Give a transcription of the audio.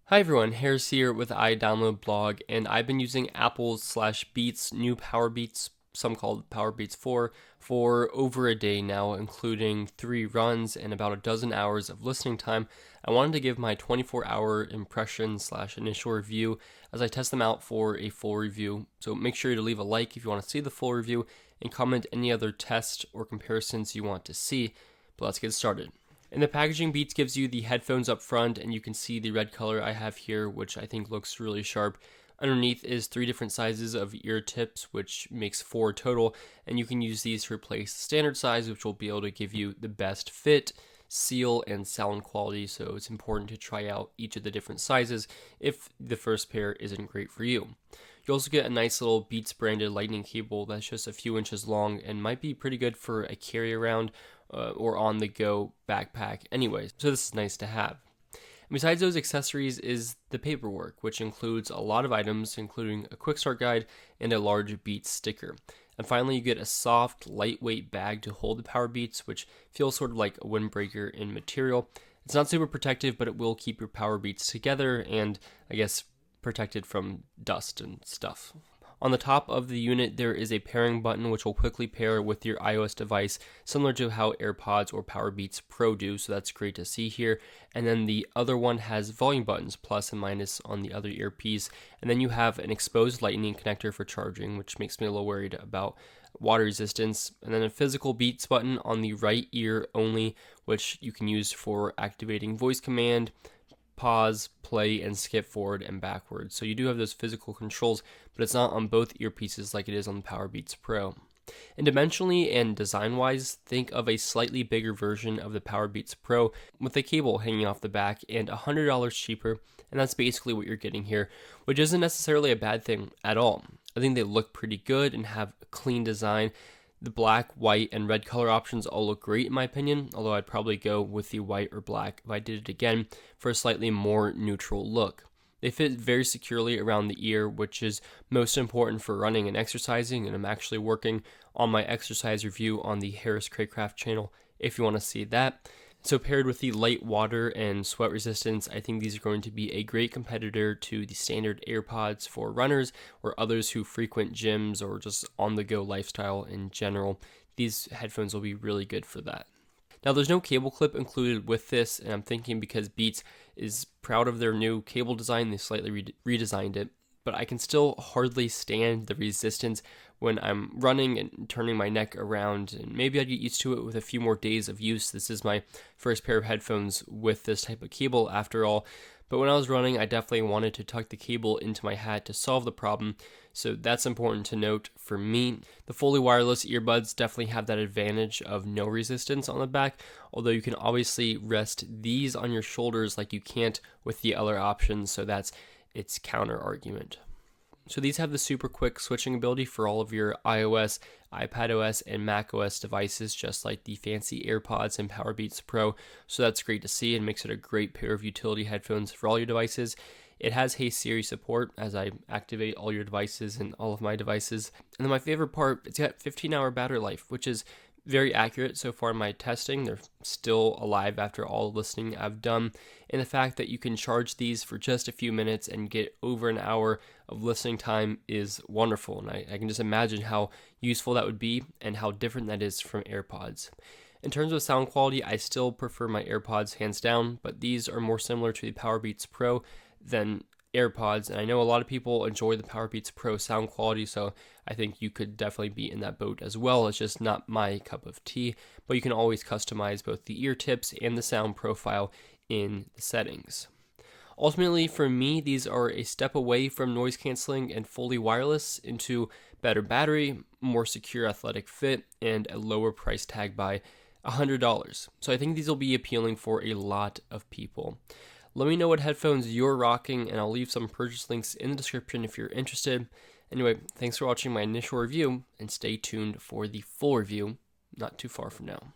Hi everyone, Harris here with iDownload blog, and I've been using Apple's/Beats new Powerbeats, some call it Powerbeats 4, for over a day now, including 3 runs and about a dozen hours of listening time. I wanted to give my 24-hour impression/initial review as I test them out for a full review. So make sure to leave a like if you want to see the full review and comment any other tests or comparisons you want to see. But let's get started. And the packaging, Beats gives you the headphones up front, and you can see the red color I have here, which I think looks really sharp. Underneath is 3 different sizes of ear tips, which makes 4 total, and you can use these to replace the standard size, which will be able to give you the best fit, seal, and sound quality. So it's important to try out each of the different sizes if the first pair isn't great for you. You also get a nice little Beats branded lightning cable that's just a few inches long and might be pretty good for a carry around or on the go backpack anyways. So this is nice to have. And besides those accessories is the paperwork, which includes a lot of items, including a quick start guide and a large Beats sticker. And finally, you get a soft, lightweight bag to hold the Powerbeats, which feels sort of like a windbreaker in material. It's not super protective, but it will keep your Powerbeats together and, I guess, protected from dust and stuff. On the top of the unit, there is a pairing button which will quickly pair with your iOS device, similar to how AirPods or Powerbeats Pro do, so that's great to see here. And then the other one has volume buttons, plus and minus on the other earpiece. And then you have an exposed lightning connector for charging, which makes me a little worried about water resistance. And then a physical Beats button on the right ear only, which you can use for activating voice command, pause, play, and skip forward and backwards. So you do have those physical controls, but it's not on both earpieces like it is on the Powerbeats Pro. And dimensionally and design-wise, think of a slightly bigger version of the Powerbeats Pro with a cable hanging off the back and $100 cheaper, and that's basically what you're getting here, which isn't necessarily a bad thing at all. I think they look pretty good and have a clean design. The black, white, and red color options all look great in my opinion, although I'd probably go with the white or black if I did it again for a slightly more neutral look. They fit very securely around the ear, which is most important for running and exercising, and I'm actually working on my exercise review on the Harris Craycraft channel if you want to see that. So paired with the light water and sweat resistance, I think these are going to be a great competitor to the standard AirPods for runners or others who frequent gyms or just on-the-go lifestyle in general. These headphones will be really good for that. Now there's no cable clip included with this, and I'm thinking because Beats is proud of their new cable design, they slightly redesigned it, but I can still hardly stand the resistance when I'm running and turning my neck around, and maybe I'd get used to it with a few more days of use. This is my first pair of headphones with this type of cable after all, but when I was running, I definitely wanted to tuck the cable into my hat to solve the problem, so that's important to note for me. The fully wireless earbuds definitely have that advantage of no resistance on the back, although you can obviously rest these on your shoulders like you can't with the other options, so that's its counter argument. So these have the super quick switching ability for all of your iOS, iPadOS, and macOS devices, just like the fancy AirPods and Powerbeats Pro. So that's great to see and makes it a great pair of utility headphones for all your devices. It has Hey Siri support as I activate all your devices and all of my devices. And then my favorite part, it's got 15-hour battery life, which is very accurate so far in my testing. They're still alive after all the listening I've done. And the fact that you can charge these for just a few minutes and get over an hour of listening time is wonderful. And I can just imagine how useful that would be and how different that is from AirPods. In terms of sound quality, I still prefer my AirPods hands down, but these are more similar to the Powerbeats Pro than AirPods, and I know a lot of people enjoy the Powerbeats Pro sound quality, so I think you could definitely be in that boat as well. It's just not my cup of tea, but you can always customize both the ear tips and the sound profile in the settings. Ultimately, for me, these are a step away from noise canceling and fully wireless into better battery, more secure athletic fit, and a lower price tag by $100. So I think these will be appealing for a lot of people. Let me know what headphones you're rocking, and I'll leave some purchase links in the description if you're interested. Anyway, thanks for watching my initial review, and stay tuned for the full review not too far from now.